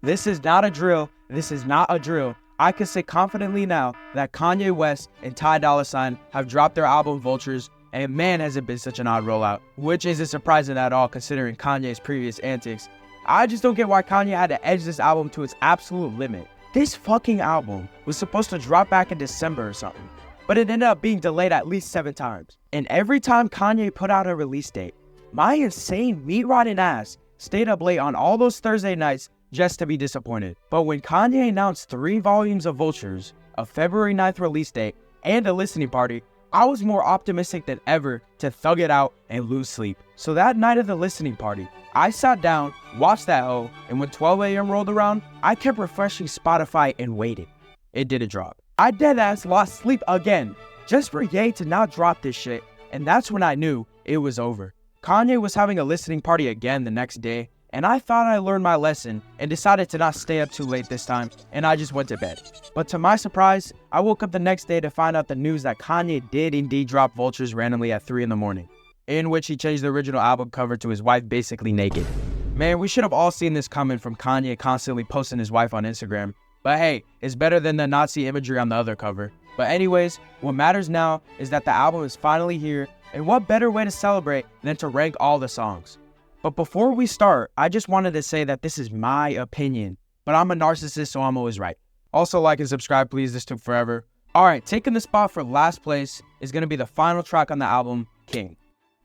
This is not a drill. This is not a drill. I can say confidently now that Kanye West and Ty Dolla $ign have dropped their album Vultures, and man has it been such an odd rollout, which isn't surprising at all considering Kanye's previous antics. I just don't get why Kanye had to edge this album to its absolute limit. This fucking album was supposed to drop back in December or something, but it ended up being delayed at least 7 times. And every time Kanye put out a release date, my insane meat-rotting ass stayed up late on all those Thursday nights just to be disappointed. But when Kanye announced 3 volumes of Vultures, a February 9th release date, and a listening party, I was more optimistic than ever to thug it out and lose sleep. So that night of the listening party, I sat down, watched that hoe, and when 12 a.m. rolled around, I kept refreshing Spotify and waited. It didn't drop. I deadass lost sleep again, just for Ye to not drop this shit, and that's when I knew it was over. Kanye was having a listening party again the next day, and I thought I learned my lesson and decided to not stay up too late this time, and I just went to bed. But to my surprise, I woke up the next day to find out the news that Kanye did indeed drop Vultures randomly at 3 in the morning, in which he changed the original album cover to his wife basically naked. Man, we should have all seen this coming from Kanye constantly posting his wife on Instagram. But hey, it's better than the Nazi imagery on the other cover. But anyways, what matters now is that the album is finally here, and what better way to celebrate than to rank all the songs. But before we start, I just wanted to say that this is my opinion, but I'm a narcissist, so I'm always right. Also, like and subscribe, please. This took forever. Alright, taking the spot for last place is going to be the final track on the album, King.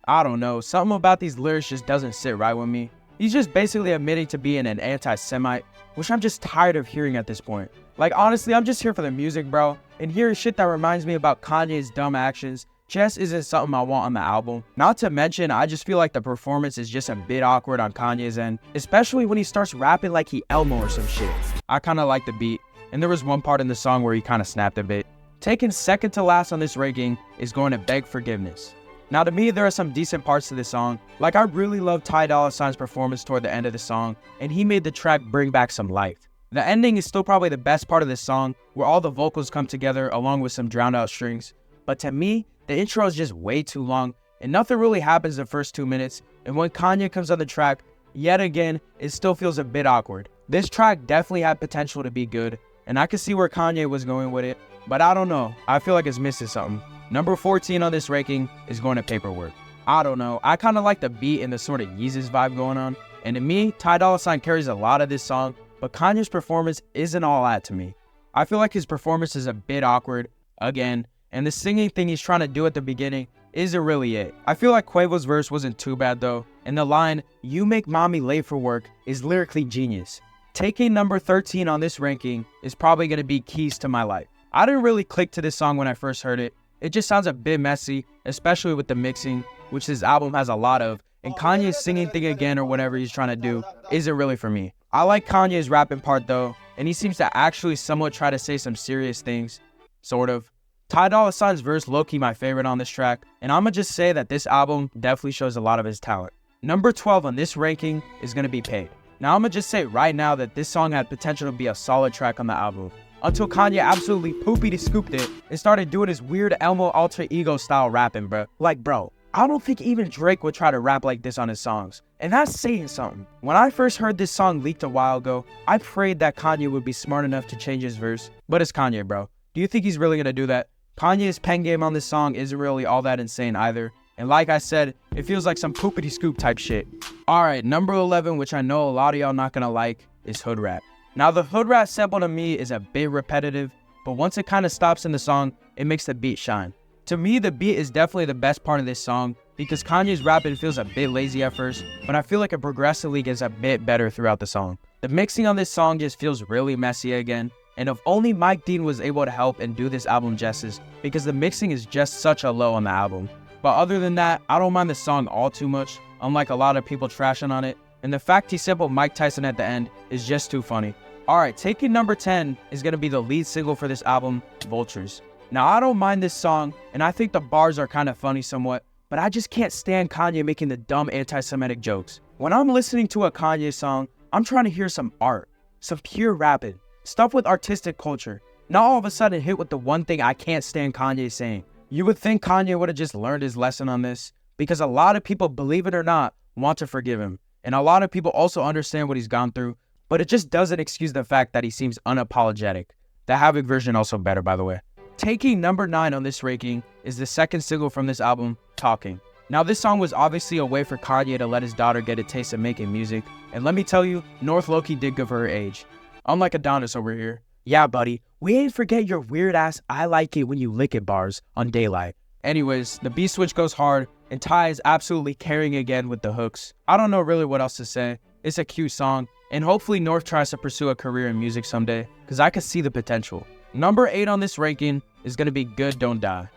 I don't know, something about these lyrics just doesn't sit right with me. He's just basically admitting to being an anti-Semite, which I'm just tired of hearing at this point. Like, honestly, I'm just here for the music, bro, and hearing shit that reminds me about Kanye's dumb actions just isn't something I want on the album. Not to mention, I just feel like the performance is just a bit awkward on Kanye's end, especially when he starts rapping like he Elmo or some shit. I kinda like the beat, and there was one part in the song where he kinda snapped a bit. Taken second to last on this ranking is going to Beg Forgiveness. Now to me, there are some decent parts to this song. Like, I really love Ty Dolla $ign's performance toward the end of the song, and he made the track bring back some life. The ending is still probably the best part of this song, where all the vocals come together along with some drowned out strings. But to me, the intro is just way too long, and nothing really happens the first 2 minutes, and when Kanye comes on the track, yet again, it still feels a bit awkward. This track definitely had potential to be good, and I could see where Kanye was going with it, but I don't know, I feel like it's missing something. Number 14 on this ranking is going to Paperwork. I don't know, I kinda like the beat and the sort of Yeezus vibe going on, and to me, Ty Dolla $ign carries a lot of this song, but Kanye's performance isn't all that to me. I feel like his performance is a bit awkward, again, and the singing thing he's trying to do at the beginning isn't really it. I feel like Quavo's verse wasn't too bad though, and the line, "You make mommy late for work," is lyrically genius. Taking number 13 on this ranking is probably going to be Keys to My Life. I didn't really click to this song when I first heard it. It just sounds a bit messy, especially with the mixing, which this album has a lot of, and Kanye's singing thing again or whatever he's trying to do isn't really for me. I like Kanye's rapping part though, and he seems to actually somewhat try to say some serious things, sort of. Ty Dolla $ign's verse low-key my favorite on this track, and I'ma just say that this album definitely shows a lot of his talent. Number 12 on this ranking is gonna be Paid. Now I'ma just say right now that this song had potential to be a solid track on the album, until Kanye absolutely poopy-scooped it and started doing his weird Elmo alter ego style rapping, bro. Like, bro, I don't think even Drake would try to rap like this on his songs, and that's saying something. When I first heard this song leaked a while ago, I prayed that Kanye would be smart enough to change his verse, but it's Kanye, bro. Do you think he's really gonna do that? Kanye's pen game on this song isn't really all that insane either, and like I said, it feels like some poopity scoop type shit. Alright, number 11, which I know a lot of y'all not gonna like, is Hood Rat. Now the Hood Rat sample to me is a bit repetitive, but once it kinda stops in the song, it makes the beat shine. To me, the beat is definitely the best part of this song, because Kanye's rapping feels a bit lazy at first, but I feel like it progressively gets a bit better throughout the song. The mixing on this song just feels really messy again, and if only Mike Dean was able to help and do this album justice, because the mixing is just such a low on the album. But other than that, I don't mind the song all too much, unlike a lot of people trashing on it, and the fact he sampled Mike Tyson at the end is just too funny. Alright, taking number 10 is going to be the lead single for this album, Vultures. Now I don't mind this song, and I think the bars are kind of funny somewhat, but I just can't stand Kanye making the dumb anti-Semitic jokes. When I'm listening to a Kanye song, I'm trying to hear some art, some pure rapping. Stuff with artistic culture, not all of a sudden hit with the one thing I can't stand Kanye saying. You would think Kanye would have just learned his lesson on this, because a lot of people, believe it or not, want to forgive him. And a lot of people also understand what he's gone through, but it just doesn't excuse the fact that he seems unapologetic. The Havoc version also better, by the way. Taking number 9 on this ranking is the second single from this album, Talking. Now this song was obviously a way for Kanye to let his daughter get a taste of making music, and let me tell you, North low-key did good for her age. Unlike Adonis over here. Yeah buddy, we ain't forget your weird ass I like it when you lick it bars on Daylight. Anyways, the beat switch goes hard, and Ty is absolutely carrying again with the hooks. I don't know really what else to say. It's a cute song, and hopefully North tries to pursue a career in music someday, because I could see the potential. Number 8 on this ranking is going to be Good Don't Die.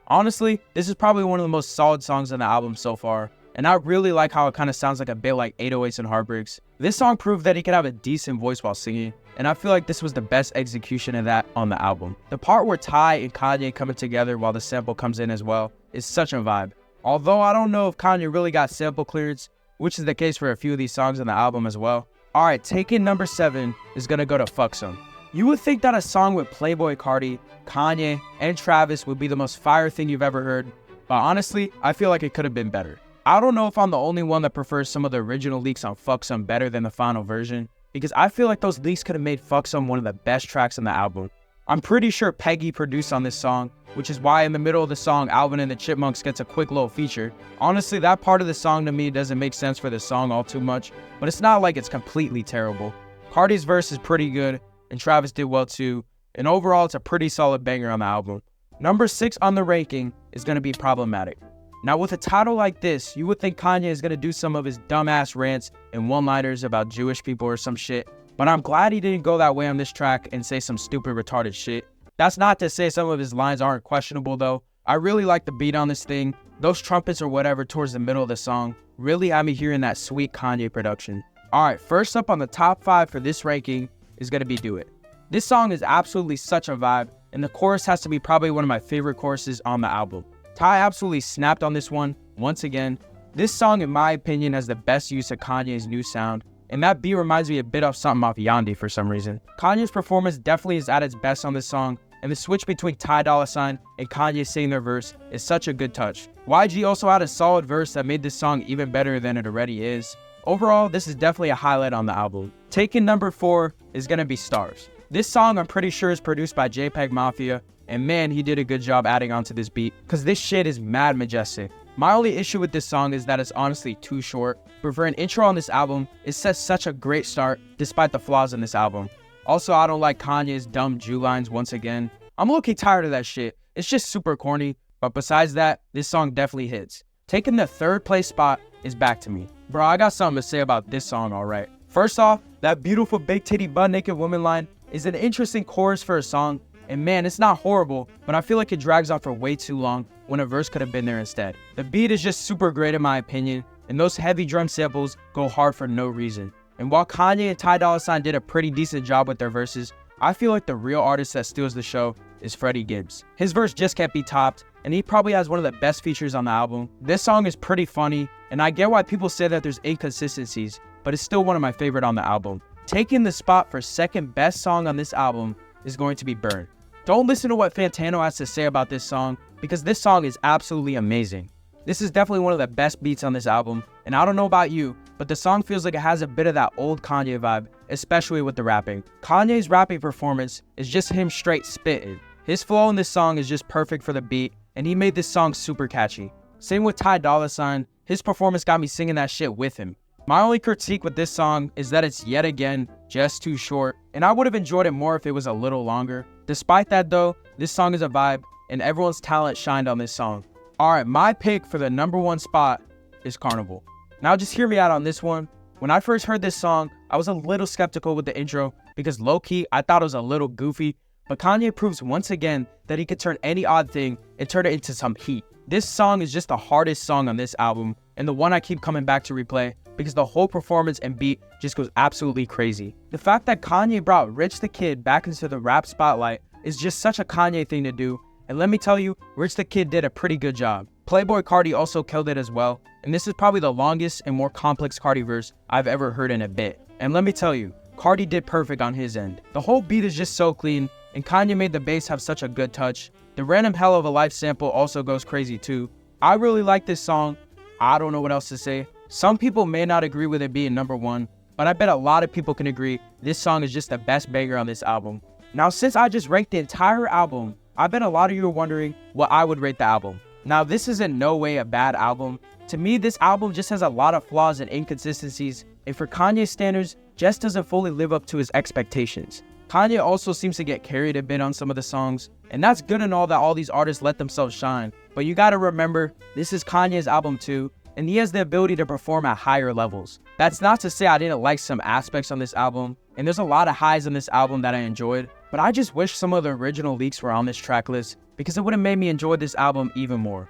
Honestly, this is probably one of the most solid songs on the album so far, and I really like how it kind of sounds like a bit like 808s and Heartbreaks. This song proved that he could have a decent voice while singing, and I feel like this was the best execution of that on the album. The part where Ty and Kanye coming together while the sample comes in as well is such a vibe. Although I don't know if Kanye really got sample clearance, which is the case for a few of these songs on the album as well. Alright, taking number 7 is gonna go to Fuck Some. You would think that a song with Playboi Carti, Kanye, and Travis would be the most fire thing you've ever heard, but honestly, I feel like it could have been better. I don't know if I'm the only one that prefers some of the original leaks on Fuck Some better than the final version, because I feel like those leaks could have made Fuck Some one of the best tracks on the album. I'm pretty sure Peggy produced on this song, which is why in the middle of the song, Alvin and the Chipmunks gets a quick little feature. Honestly, that part of the song to me doesn't make sense for the song all too much, but it's not like it's completely terrible. Carti's verse is pretty good, and Travis did well too, and overall it's a pretty solid banger on the album. Number 6 on the ranking is going to be Problematic. Now with a title like this, you would think Kanye is going to do some of his dumbass rants and one-liners about Jewish people or some shit, but I'm glad he didn't go that way on this track and say some stupid retarded shit. That's not to say some of his lines aren't questionable though. I really like the beat on this thing. Those trumpets or whatever towards the middle of the song really had me hearing that sweet Kanye production. Alright, first up on the top 5 for this ranking is going to be Do It. This song is absolutely such a vibe, and the chorus has to be probably one of my favorite choruses on the album. Ty absolutely snapped on this one, once again. This song, in my opinion, has the best use of Kanye's new sound, and that beat reminds me a bit of something off Yandhi for some reason. Kanye's performance definitely is at its best on this song, and the switch between Ty Dolla $ign and Kanye singing their verse is such a good touch. YG also had a solid verse that made this song even better than it already is. Overall, this is definitely a highlight on the album. Taking number 4 is gonna be Stars. This song I'm pretty sure is produced by JPEG Mafia, and man, he did a good job adding onto this beat, cause this shit is mad majestic. My only issue with this song is that it's honestly too short, but for an intro on this album, it sets such a great start despite the flaws in this album. Also, I don't like Kanye's dumb Jew lines once again. I'm low-key tired of that shit. It's just super corny, but besides that, this song definitely hits. Taking the 3rd place spot is Back to Me. Bro, I got something to say about this song, alright. First off, that beautiful big titty butt naked woman line is an interesting chorus for a song, and man, it's not horrible, but I feel like it drags on for way too long when a verse could have been there instead. The beat is just super great in my opinion, and those heavy drum samples go hard for no reason. And while Kanye and Ty Dolla $ign did a pretty decent job with their verses, I feel like the real artist that steals the show is Freddie Gibbs. His verse just can't be topped, and he probably has one of the best features on the album. This song is pretty funny, and I get why people say that there's inconsistencies, but it's still one of my favorite on the album. Taking the spot for 2nd best song on this album is going to be Burn. Don't listen to what Fantano has to say about this song, because this song is absolutely amazing. This is definitely one of the best beats on this album, and I don't know about you, but the song feels like it has a bit of that old Kanye vibe, especially with the rapping. Kanye's rapping performance is just him straight spitting. His flow in this song is just perfect for the beat, and he made this song super catchy. Same with Ty Dolla $ign, his performance got me singing that shit with him. My only critique with this song is that it's yet again just too short, and I would have enjoyed it more if it was a little longer. Despite that though, this song is a vibe, and everyone's talent shined on this song. Alright, my pick for the number 1 spot is Carnival. Now just hear me out on this one. When I first heard this song, I was a little skeptical with the intro, because low-key, I thought it was a little goofy, but Kanye proves once again that he could turn any odd thing and turn it into some heat. This song is just the hardest song on this album, and the one I keep coming back to replay, because the whole performance and beat just goes absolutely crazy. The fact that Kanye brought Rich the Kid back into the rap spotlight is just such a Kanye thing to do, and let me tell you, Rich the Kid did a pretty good job. Playboi Carti also killed it as well, and this is probably the longest and more complex Carti verse I've ever heard in a bit. And let me tell you, Carti did perfect on his end. The whole beat is just so clean, and Kanye made the bass have such a good touch. The random Hell of a Life sample also goes crazy too. I really like this song. I don't know what else to say. Some people may not agree with it being number 1, but I bet a lot of people can agree this song is just the best banger on this album. Now, since I just ranked the entire album, I bet a lot of you are wondering what I would rate the album. Now, this is in no way a bad album. To me, this album just has a lot of flaws and inconsistencies, and for Kanye standards, just doesn't fully live up to his expectations. Kanye also seems to get carried a bit on some of the songs, and that's good and all that all these artists let themselves shine, but you gotta remember, this is Kanye's album too, and he has the ability to perform at higher levels. That's not to say I didn't like some aspects on this album, and there's a lot of highs on this album that I enjoyed, but I just wish some of the original leaks were on this track list, because it would have made me enjoy this album even more.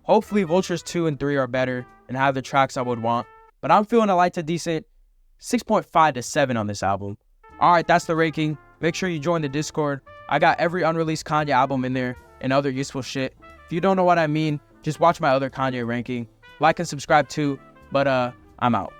Hopefully Vultures 2 and 3 are better and have the tracks I would want, but I'm feeling a light to decent 6.5 to 7 on this album. Alright, that's the ranking. Make sure you join the Discord. I got every unreleased Kanye album in there and other useful shit. If you don't know what I mean, just watch my other Kanye ranking. Like and subscribe too, but I'm out.